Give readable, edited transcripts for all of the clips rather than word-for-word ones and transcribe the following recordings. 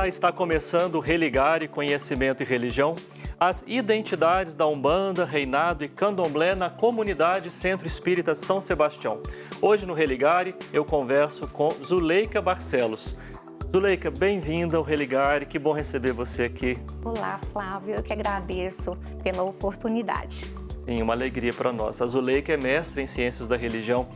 Olá, está começando o Religare Conhecimento e Religião, as identidades da Umbanda, Reinado e Candomblé na comunidade Centro Espírita São Sebastião. Hoje no Religare eu converso com Zuleika Barcelos. Zuleika, bem-vinda ao Religare, que bom receber você aqui. Olá, Flávio, eu que agradeço pela oportunidade. Sim, uma alegria para nós. A Zuleika é mestre em Ciências da Religião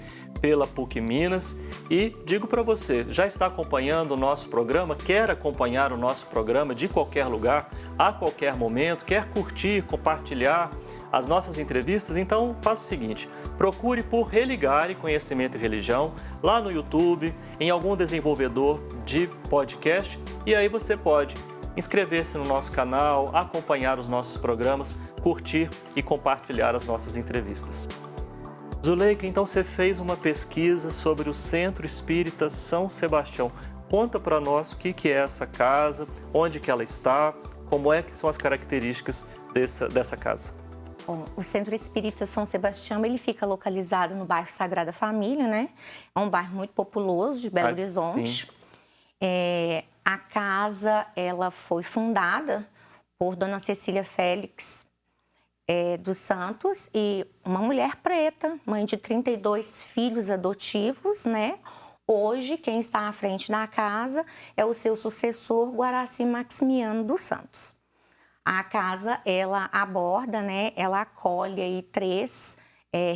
pela PUC Minas e digo para você, já está acompanhando o nosso programa, quer acompanhar o nosso programa de qualquer lugar, a qualquer momento, quer curtir, compartilhar as nossas entrevistas, então faça o seguinte, procure por Religare Conhecimento e Religião lá no YouTube, em algum desenvolvedor de podcast e aí você pode inscrever-se no nosso canal, acompanhar os nossos programas, curtir e compartilhar as nossas entrevistas. Zuleika, então você fez uma pesquisa sobre o Centro Espírita São Sebastião. Conta para nós o que é essa casa, onde que ela está, como é que são as características dessa casa. Bom, o Centro Espírita São Sebastião, ele fica localizado no bairro Sagrada Família, né? É um bairro muito populoso de Belo Horizonte. A casa, ela foi fundada por Dona Cecília Félix dos Santos e uma mulher preta, mãe de 32 filhos adotivos, né? Hoje, quem está à frente da casa é o seu sucessor, Guaraci Maximiano dos Santos. A casa, ela aborda, né? Ela acolhe aí três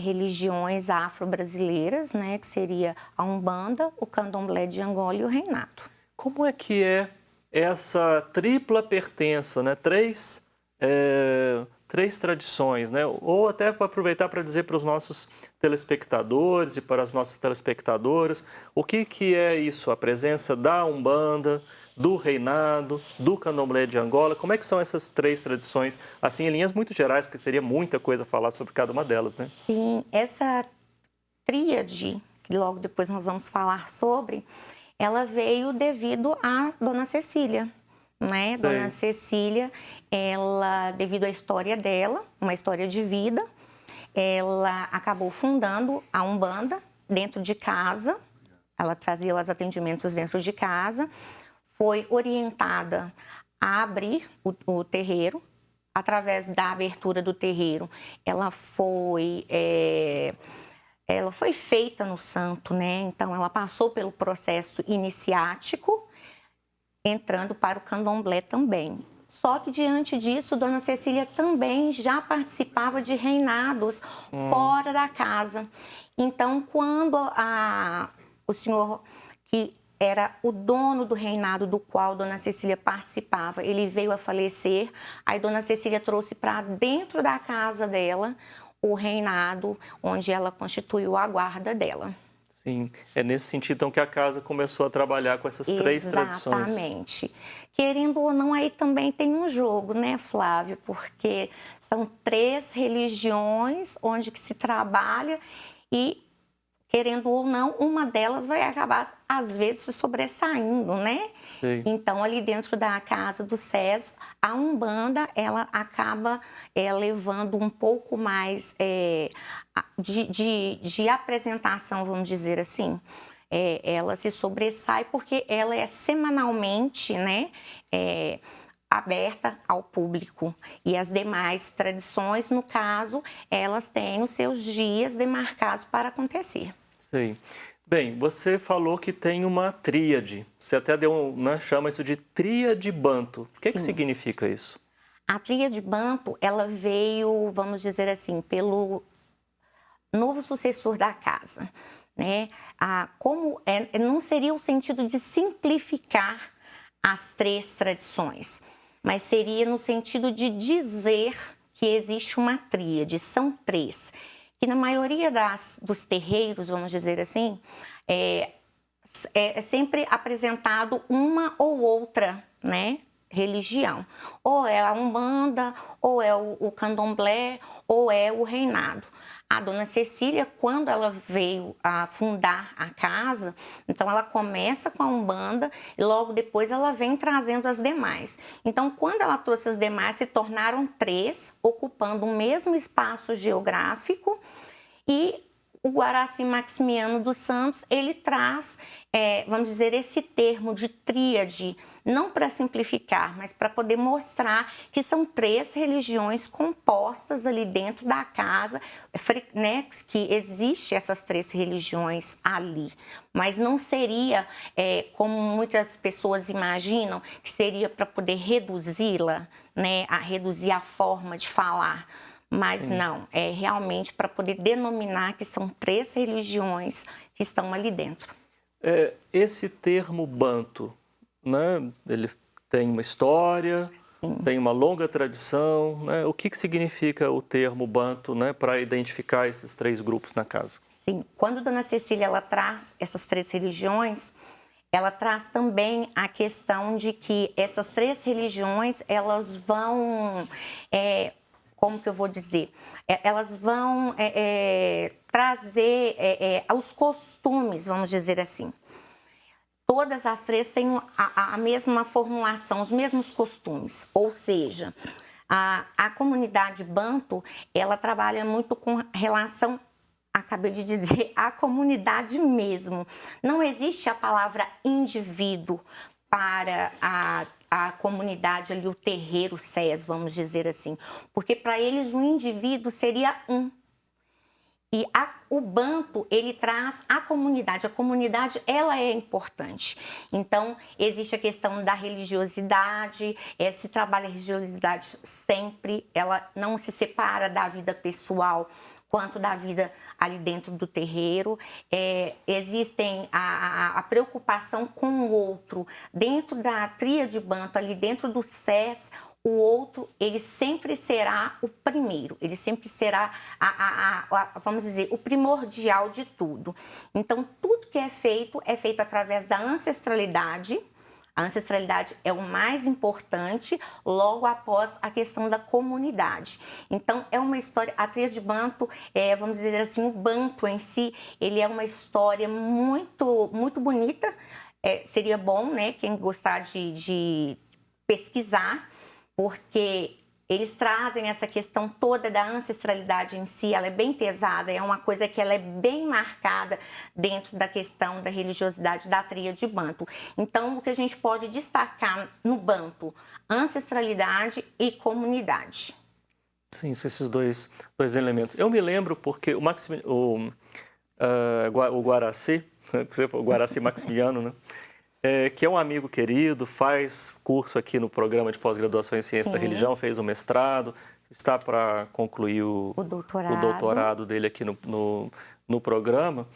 religiões afro-brasileiras, né? Que seria a Umbanda, o Candomblé de Angola e o Reinado. Como é que é essa tripla pertença, né? Três tradições, né? Ou até para aproveitar para dizer para os nossos telespectadores e para as nossas telespectadoras, o que é isso? A presença da Umbanda, do Reinado, do Candomblé de Angola, como é que são essas três tradições, assim, em linhas muito gerais, porque seria muita coisa a falar sobre cada uma delas, né? Sim, essa tríade, que logo depois nós vamos falar sobre, ela veio devido a Dona Cecília, né? Sim. Dona Cecília, ela, devido à história dela, uma história de vida, ela acabou fundando a Umbanda dentro de casa, ela fazia os atendimentos dentro de casa, foi orientada a abrir o terreiro, através da abertura do terreiro, ela foi feita no santo, né? Então, ela passou pelo processo iniciático, entrando para o candomblé também. Só que, diante disso, Dona Cecília também já participava de reinados fora da casa. Então, quando o senhor, que era o dono do reinado do qual Dona Cecília participava, ele veio a falecer, aí Dona Cecília trouxe para dentro da casa dela o reinado, onde ela constituiu a guarda dela. Sim, é nesse sentido então que a casa começou a trabalhar com essas três tradições. Exatamente. Querendo ou não, aí também tem um jogo, né, Flávio? Porque são três religiões onde que se trabalha e, querendo ou não, uma delas vai acabar, às vezes, se sobressaindo, né? Sim. Então, ali dentro da casa do César, a Umbanda, ela acaba levando um pouco mais de apresentação, vamos dizer assim. Ela se sobressai porque ela é semanalmente, né, aberta ao público. E as demais tradições, no caso, elas têm os seus dias demarcados para acontecer. Sim. Bem, você falou que tem uma tríade. Você até chama isso de tríade banto. O que significa isso? A tríade banto, ela veio, vamos dizer assim, pelo novo sucessor da casa, né? Não seria o sentido de simplificar as três tradições, mas seria no sentido de dizer que existe uma tríade, são três. Que na maioria dos terreiros, vamos dizer assim, é sempre apresentado uma ou outra, né, religião. Ou é a Umbanda, ou é o Candomblé, ou é o Reinado. A Dona Cecília, quando ela veio a fundar a casa, então ela começa com a Umbanda e logo depois ela vem trazendo as demais. Então, quando ela trouxe as demais, se tornaram três, ocupando o mesmo espaço geográfico, e o Guaraci Maximiano dos Santos, ele traz, vamos dizer, esse termo de tríade, não para simplificar, mas para poder mostrar que são 3 religiões compostas ali dentro da casa, né, que existe essas 3 religiões ali. Mas não seria, como muitas pessoas imaginam, que seria para poder reduzi-la, né, a reduzir a forma de falar. Mas Sim. não, é realmente para poder denominar que são 3 religiões que estão ali dentro. Esse termo banto, né, ele tem uma história, Sim. tem uma longa tradição, né? O que significa o termo banto, né, para identificar esses 3 grupos na casa? Sim, quando Dona Cecília ela traz essas 3 religiões, ela traz também a questão de que essas 3 religiões, elas vão, como que eu vou dizer? Elas vão trazer os costumes, vamos dizer assim. Todas as 3 têm a mesma formulação, os mesmos costumes, ou seja, a comunidade banto, ela trabalha muito com relação, acabei de dizer, à comunidade mesmo. Não existe a palavra indivíduo para a comunidade ali, o terreiro SES, vamos dizer assim, porque para eles um indivíduo seria um. E o banto, ele traz a comunidade ela é importante. Então, existe a questão da religiosidade, se trabalha a religiosidade sempre, ela não se separa da vida pessoal quanto da vida ali dentro do terreiro. Existem a preocupação com o outro. Dentro da tríade banto, ali dentro do SES, o outro, ele sempre será o primeiro, ele sempre será, vamos dizer, o primordial de tudo. Então, tudo que é feito através da ancestralidade. A ancestralidade é o mais importante, logo após a questão da comunidade. Então, é uma história, a tríade banto, vamos dizer assim, o banto em si, ele é uma história muito, muito bonita. Seria bom, né, quem gostar de pesquisar, porque eles trazem essa questão toda da ancestralidade em si, ela é bem pesada, é uma coisa que ela é bem marcada dentro da questão da religiosidade da tríade banto. Então, o que a gente pode destacar no banto? Ancestralidade e comunidade. Sim, são esses dois elementos. Eu me lembro porque o Guaraci, o Guaraci Maximiano, né? Que é um amigo querido, faz curso aqui no programa de pós-graduação em Ciência da Religião, fez o mestrado, está para concluir o doutorado dele aqui no programa.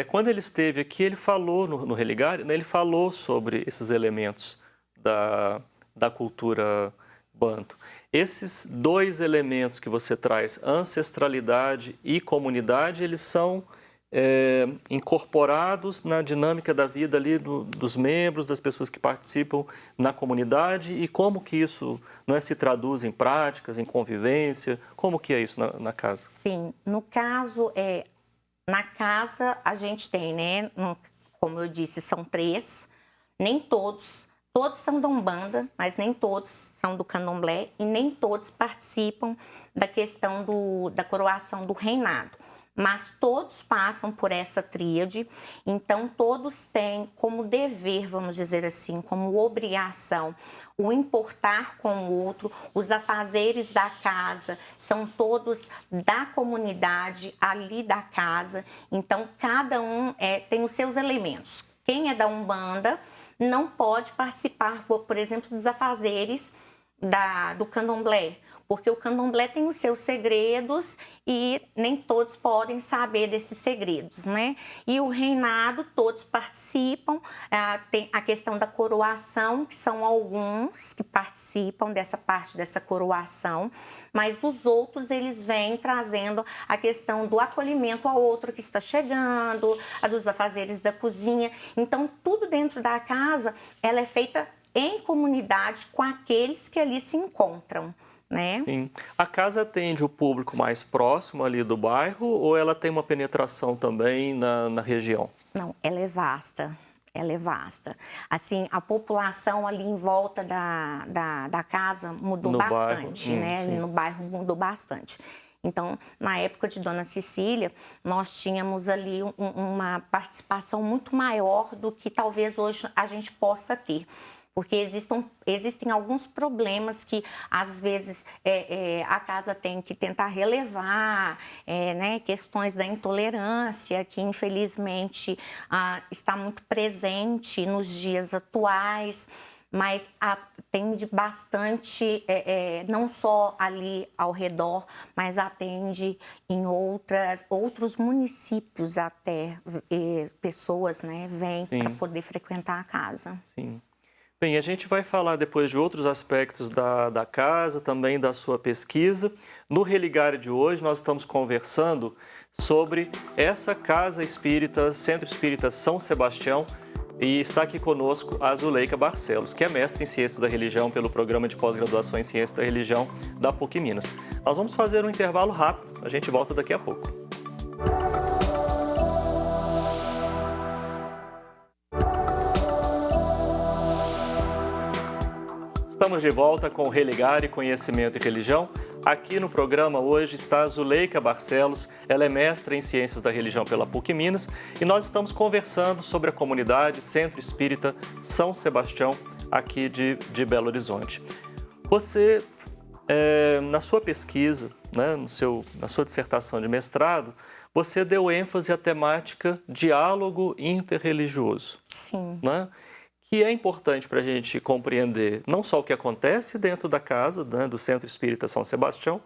Quando ele esteve aqui, ele falou no Religare, né, ele falou sobre esses elementos da cultura banto. Esses 2 elementos que você traz, ancestralidade e comunidade, eles são incorporados na dinâmica da vida ali dos membros, das pessoas que participam na comunidade, e como que isso se traduz em práticas, em convivência, como que é isso na casa? Sim, no caso, na casa a gente tem, né, como eu disse, são 3, nem todos são da Umbanda, mas nem todos são do Candomblé e nem todos participam da questão da coroação do reinado. Mas todos passam por essa tríade, então todos têm como dever, vamos dizer assim, como obrigação, o importar com o outro, os afazeres da casa são todos da comunidade ali da casa, então cada um tem os seus elementos. Quem é da Umbanda não pode participar, por exemplo, dos afazeres do Candomblé, porque o Candomblé tem os seus segredos e nem todos podem saber desses segredos, né? E o reinado, todos participam, tem a questão da coroação, que são alguns que participam dessa parte dessa coroação, mas os outros, eles vêm trazendo a questão do acolhimento ao outro que está chegando, a dos afazeres da cozinha. Então, tudo dentro da casa, ela é feita em comunidade com aqueles que ali se encontram, né? Sim. A casa atende o público mais próximo ali do bairro ou ela tem uma penetração também na região? Não, ela é vasta. Ela é vasta. Assim, a população ali em volta da casa mudou bastante, né? No bairro mudou bastante. Então, na época de Dona Cecília, nós tínhamos ali uma participação muito maior do que talvez hoje a gente possa ter. Porque existem alguns problemas que, às vezes, a casa tem que tentar relevar, né, questões da intolerância, que, infelizmente, está muito presente nos dias atuais, mas atende bastante, não só ali ao redor, mas atende em outros municípios até, pessoas, né, vêm para poder frequentar a casa. Sim. Bem, a gente vai falar depois de outros aspectos da casa, também da sua pesquisa. No Religare de hoje, nós estamos conversando sobre essa Casa Espírita, Centro Espírita São Sebastião, e está aqui conosco a Zuleika Barcelos, que é mestre em Ciências da Religião pelo Programa de Pós-Graduação em Ciências da Religião da PUC Minas. Nós vamos fazer um intervalo rápido, a gente volta daqui a pouco. Estamos de volta com o Religare, Conhecimento e Religião. Aqui no programa hoje está a Zuleika Barcelos, ela é mestra em Ciências da Religião pela PUC Minas e nós estamos conversando sobre a comunidade Centro Espírita São Sebastião, aqui de Belo Horizonte. Você, na sua pesquisa, né, na sua dissertação de mestrado, você deu ênfase à temática diálogo interreligioso. Sim. Né? Que é importante para a gente compreender não só o que acontece dentro da casa, né, do Centro Espírita São Sebastião,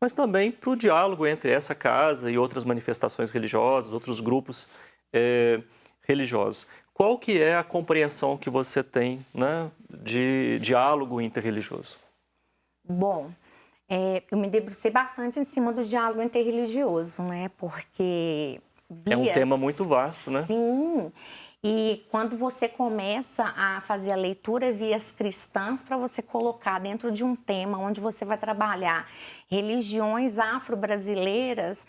mas também para o diálogo entre essa casa e outras manifestações religiosas, outros grupos religiosos. Qual que é a compreensão que você tem, né, de diálogo interreligioso? Bom, eu me debrucei bastante em cima do diálogo interreligioso, né, porque... É um tema muito vasto, né? Sim. E quando você começa a fazer a leitura vias cristãs, para você colocar dentro de um tema onde você vai trabalhar religiões afro-brasileiras,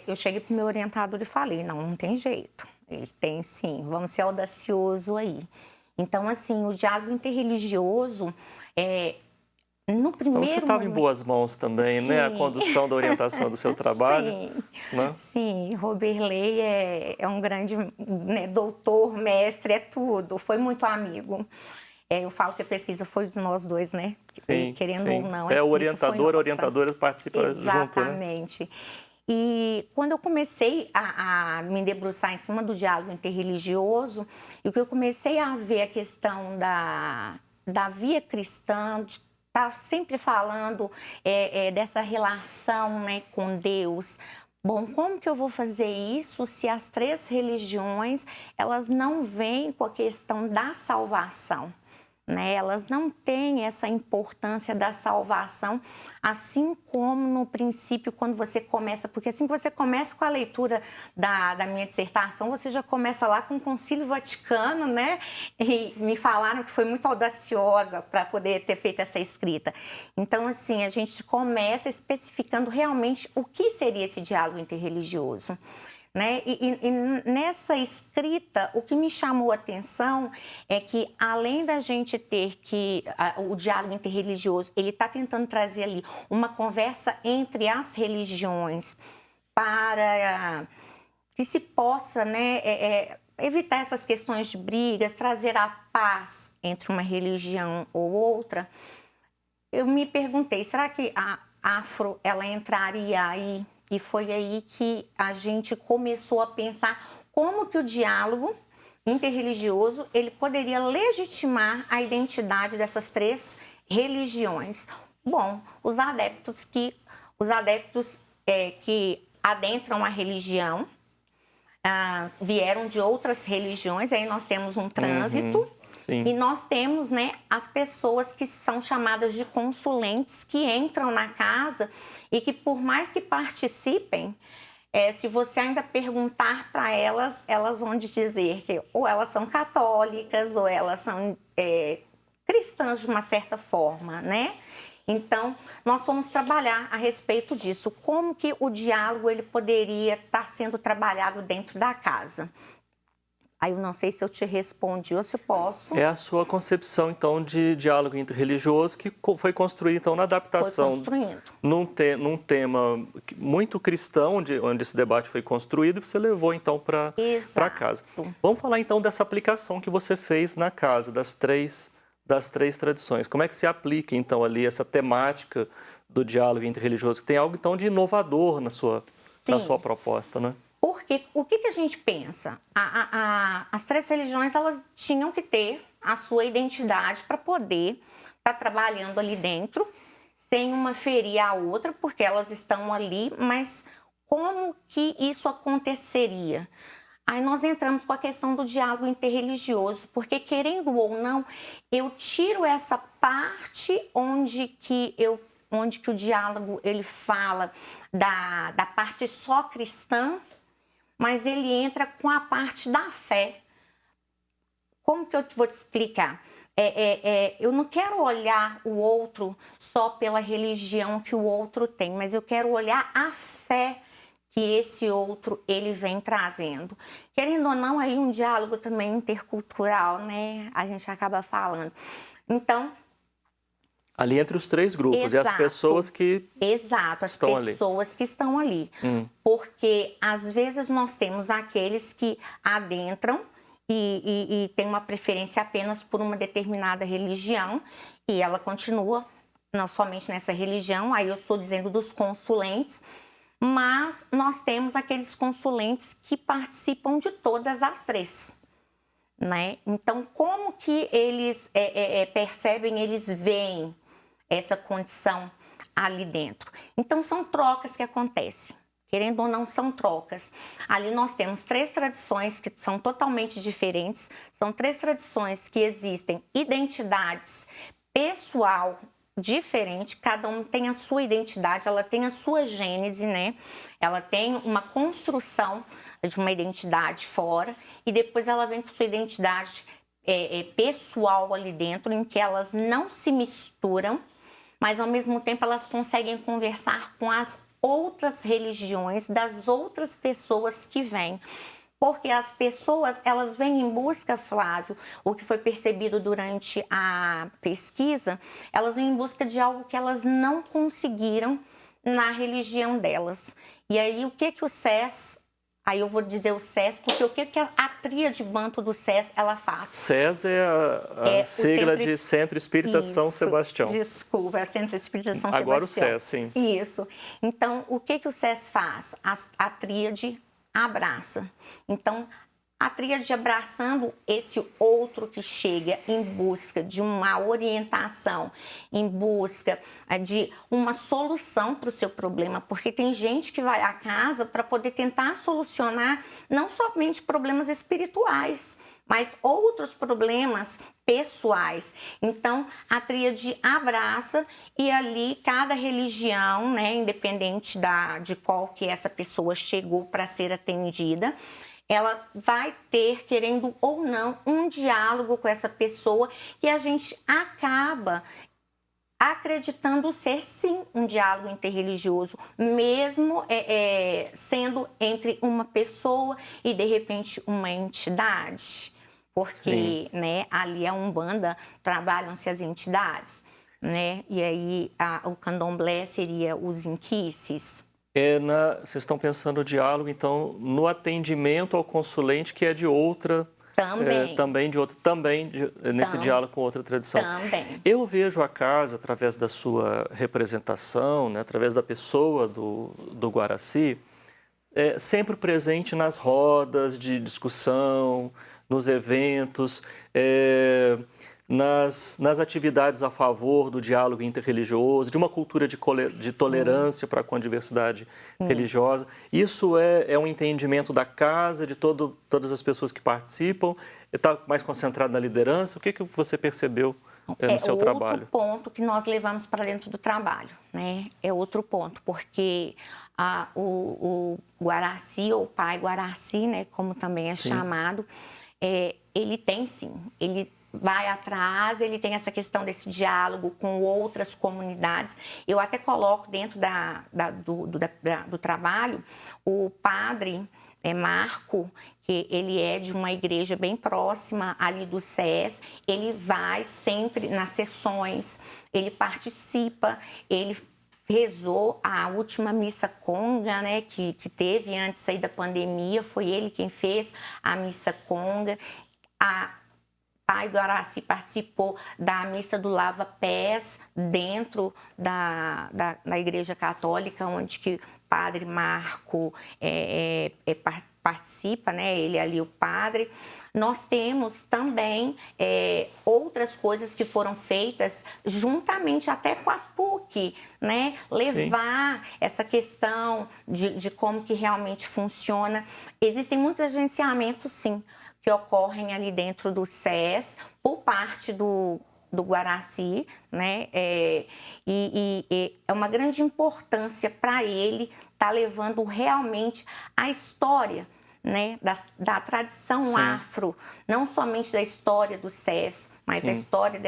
eu cheguei para o meu orientador e falei, não tem jeito. Ele tem sim, vamos ser audacioso aí. Então, assim, o diálogo interreligioso, no primeiro Você estava em boas mãos também, sim, né? A condução da orientação do seu trabalho. Sim, né? Sim. Roberley é um grande, né, doutor, mestre, é tudo. Foi muito amigo. Eu falo que a pesquisa foi de nós dois, né? Sim, querendo sim. ou não. O orientador, a orientadora participa junto, né? Exatamente. E quando eu comecei a me debruçar em cima do diálogo interreligioso, e que eu comecei a ver a questão da via cristã, de estar sempre falando dessa relação, né, com Deus. Bom, como que eu vou fazer isso se as três religiões, elas não vêm com a questão da salvação, né? Elas não têm essa importância da salvação, assim como no princípio, quando você começa, porque assim que você começa com a leitura da minha dissertação, você já começa lá com o Concílio Vaticano, né? E me falaram que foi muito audaciosa para poder ter feito essa escrita. Então, assim, a gente começa especificando realmente o que seria esse diálogo interreligioso. Né? E nessa escrita, o que me chamou a atenção é que, além da gente ter o diálogo interreligioso, ele está tentando trazer ali uma conversa entre as religiões para que se possa, né, evitar essas questões de brigas, trazer a paz entre uma religião ou outra. Eu me perguntei, será que a afro ela entraria aí? E foi aí que a gente começou a pensar como que o diálogo interreligioso ele poderia legitimar a identidade dessas três religiões. Bom, os adeptos que adentram a religião vieram de outras religiões, aí nós temos um trânsito. Sim. E nós temos, né, as pessoas que são chamadas de consulentes, que entram na casa e que, por mais que participem, se você ainda perguntar para elas, elas vão te dizer que ou elas são católicas ou elas são cristãs de uma certa forma, né? Então, nós fomos trabalhar a respeito disso, como que o diálogo ele poderia estar sendo trabalhado dentro da casa. Aí eu não sei se eu te respondi ou se eu posso. É a sua concepção, então, de diálogo interreligioso que foi construída, então, na adaptação. Num tema muito cristão, onde esse debate foi construído, e você levou, então, para casa. Vamos falar, então, dessa aplicação que você fez na casa, das três das três tradições. Como é que se aplica, então, ali essa temática do diálogo interreligioso, que tem algo, então, de inovador na sua proposta, né? Porque o que a gente pensa? As três religiões, elas tinham que ter a sua identidade para poder estar trabalhando ali dentro, sem uma ferir a outra, porque elas estão ali, mas como que isso aconteceria? Aí nós entramos com a questão do diálogo interreligioso, porque querendo ou não, eu tiro essa parte onde que o diálogo ele fala da parte só cristã, mas ele entra com a parte da fé. Como que eu vou te explicar? Eu não quero olhar o outro só pela religião que o outro tem, mas eu quero olhar a fé que esse outro ele vem trazendo. Querendo ou não, aí um diálogo também intercultural, né? A gente acaba falando. Então, ali entre os três grupos, e as pessoas que estão ali. Pessoas que estão ali. Porque, às vezes, nós temos aqueles que adentram e tem uma preferência apenas por uma determinada religião e ela continua não somente nessa religião, aí eu estou dizendo dos consulentes, mas nós temos aqueles consulentes que participam de todas as três, né? Então, como que eles percebem, eles veem essa condição ali dentro? Então, são trocas que acontecem. Querendo ou não, são trocas. Ali nós temos três tradições que são totalmente diferentes. São três tradições que existem identidades pessoal diferente, cada um tem a sua identidade, ela tem a sua gênese, né? Ela tem uma construção de uma identidade fora e depois ela vem com sua identidade pessoal ali dentro, em que elas não se misturam, mas ao mesmo tempo elas conseguem conversar com as outras religiões das outras pessoas que vêm. Porque as pessoas, elas vêm em busca, Flávio, o que foi percebido durante a pesquisa, elas vêm em busca de algo que elas não conseguiram na religião delas. E aí, o que o SES, aí eu vou dizer o SES, porque o que a tríade banto do SES, ela faz? SES é a sigla de Centro Espírita São Sebastião. Desculpa, é Centro Espírita São Agora Sebastião. Agora o SES, sim. Isso. Então, o que o SES faz? A tríade abraça. Então, a tríade abraçando esse outro que chega em busca de uma orientação, em busca de uma solução para o seu problema, porque tem gente que vai à casa para poder tentar solucionar não somente problemas espirituais, mas outros problemas pessoais. Então, a tríade abraça e ali cada religião, né, independente de qual que essa pessoa chegou para ser atendida, ela vai ter, querendo ou não, um diálogo com essa pessoa que a gente acaba acreditando ser, sim, um diálogo interreligioso, mesmo sendo entre uma pessoa e, de repente, uma entidade. Porque, né, ali a Umbanda trabalham-se as entidades, né? E aí o candomblé seria os inquices. Vocês estão pensando o diálogo, então, no atendimento ao consulente que é de outra... Nesse diálogo com outra tradição. Também. Eu vejo a casa, através da sua representação, né, através da pessoa do Guaraci, sempre presente nas rodas de discussão, nos eventos, nas atividades a favor do diálogo interreligioso, de uma cultura de tolerância para com a diversidade religiosa. Isso é um entendimento da casa, de todas as pessoas que participam? Está mais concentrado na liderança? O que você percebeu no seu trabalho? É outro ponto que nós levamos para dentro do trabalho, né? É outro ponto, porque o Guaraci, ou pai Guaraci, né, como também é chamado, ele tem sim, ele vai atrás, ele tem essa questão desse diálogo com outras comunidades. Eu até coloco dentro do trabalho o padre Marco, que ele é de uma igreja bem próxima ali do SES, ele vai sempre nas sessões, ele participa, ele rezou a última missa conga, né, que teve antes aí da pandemia, foi ele quem fez a missa conga. Pai Guaraci participou da missa do Lava Pés dentro da Igreja Católica, onde que o Padre Marco participa, né? Ele ali, o padre. Nós temos também outras coisas que foram feitas juntamente até com a PUC, né? Levar essa questão de como que realmente funciona. Existem muitos agenciamentos, sim, que ocorrem ali dentro do SES por parte do Guaraci, né? E é uma grande importância para ele estar levando realmente a história, né? da tradição Sim. afro, não somente da história do SES, mas Sim. a história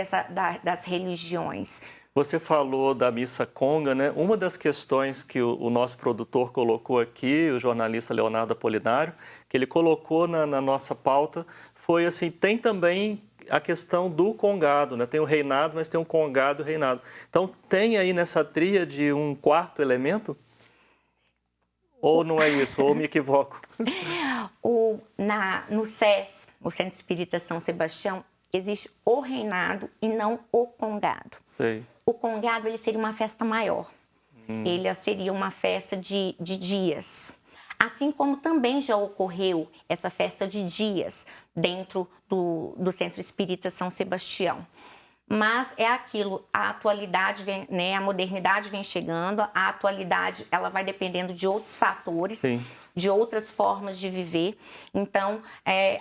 das religiões. Você falou da missa conga, né? Uma das questões que o nosso produtor colocou aqui, o jornalista Leonardo Apolinário, que ele colocou na nossa pauta, foi assim, tem também a questão do congado, né? Tem o reinado, mas tem o congado e o reinado. Então, tem aí nessa tríade um quarto elemento? Ou não é isso? Ou me equivoco? No SES, o Centro Espírita São Sebastião, existe o reinado e não o congado. Sei. O congado, ele seria uma festa maior. Ele seria uma festa de dias. Assim como também já ocorreu essa festa de dias dentro do Centro Espírita São Sebastião. Mas é aquilo, a atualidade vem, né, a modernidade vem chegando, a atualidade ela vai dependendo de outros fatores, Sim. de outras formas de viver. Então,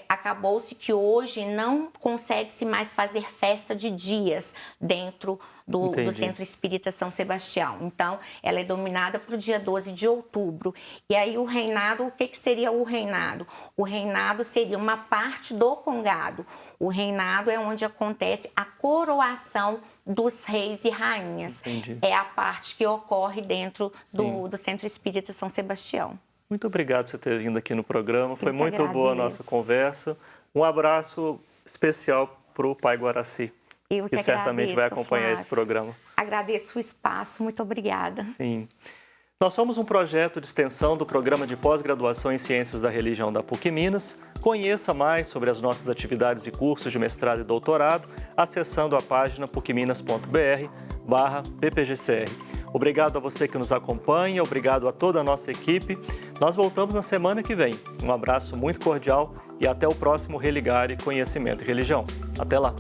acabou-se que hoje não consegue-se mais fazer festa de dias dentro do Centro Espírita São Sebastião. Então, ela é dominada para o dia 12 de outubro. E aí o reinado, o que seria o reinado? O reinado seria uma parte do congado. O reinado é onde acontece a coroação dos reis e rainhas. Entendi. É a parte que ocorre dentro do Centro Espírita São Sebastião. Muito obrigado por você ter vindo aqui no programa. Foi Eu que muito boa a nossa agradeço. conversa. Um abraço especial para o Pai Guaraci, Eu que que certamente vai agradeço, acompanhar esse Flávio. programa. Agradeço o espaço, muito obrigada. Sim. Nós somos um projeto de extensão do Programa de Pós-Graduação em Ciências da Religião da PUC Minas. Conheça mais sobre as nossas atividades e cursos de mestrado e doutorado acessando a página pucminas.br/ppgcr. Obrigado a você que nos acompanha, obrigado a toda a nossa equipe. Nós voltamos na semana que vem. Um abraço muito cordial e até o próximo Religare Conhecimento e Religião. Até lá!